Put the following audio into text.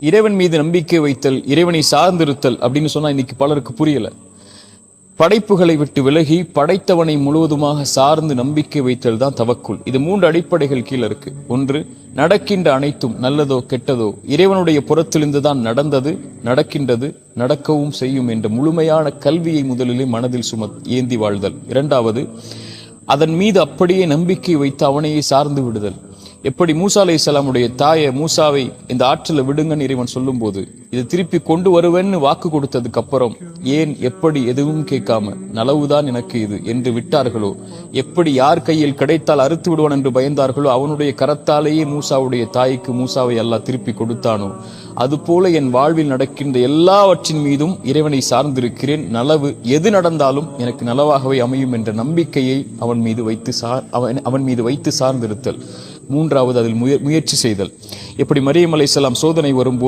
இறைவன் மீது நம்பிக்கை வைத்தல், இறைவனை சார்ந்திருத்தல் அப்படின்னு சொன்னா இன்னைக்கு பலருக்கு புரியல. படைப்புகளை விட்டு விலகி படைத்தவனை முழுவதுமாக சார்ந்து நம்பிக்கை வைத்தல் தான் தவக்குல். இது 3 அடிப்படைகள் கீழே இருக்கு. ஒன்று, நடக்கின்ற அனைத்தும் நல்லதோ கெட்டதோ இறைவனுடைய புறத்திலிருந்து தான் நடந்தது, நடக்கின்றது, நடக்கவும் செய்யும் என்ற முழுமையான கல்வியை முதலிலே மனதில் ஏந்தி வாழ்தல். இரண்டாவது, அதன் மீது அப்படியே நம்பிக்கை வைத்து அவனையே சார்ந்து விடுதல். எப்படி மூசா அலைஹிஸ்ஸலாமுடைய தாயை மூசாவை இந்த ஆற்றில விடுங்கன்னு இறைவன் சொல்லும் போது இதை திருப்பி கொண்டு வருவேன்னு வாக்கு கொடுத்ததுக்கு அப்புறம் ஏன் எப்படி எதுவும் கேட்காம நலவுதான் எனக்கு இது என்று விட்டார்களோ, எப்படி யார் கையில் கிடைத்தால் அறுத்து விடுவான் என்று பயந்தார்களோ அவனுடைய கரத்தாலேயே மூசாவுடைய தாய்க்கு மூசாவை அல்லாஹ் திருப்பி கொடுத்தானோ, அதுபோல என் வாழ்வில் நடக்கின்ற எல்லாவற்றின் மீதும் இறைவனை சார்ந்திருக்கிறேன். நலவு எது நடந்தாலும் எனக்கு நலவாகவே அமையும் என்ற நம்பிக்கையை அவன் மீது வைத்து சார்ந்திருத்தல். மூன்றாவது, அதில் முயற்சி செய்தல். எப்படி மரியம் அலைஹிஸ்ஸலாம் சோதனை வரும்போது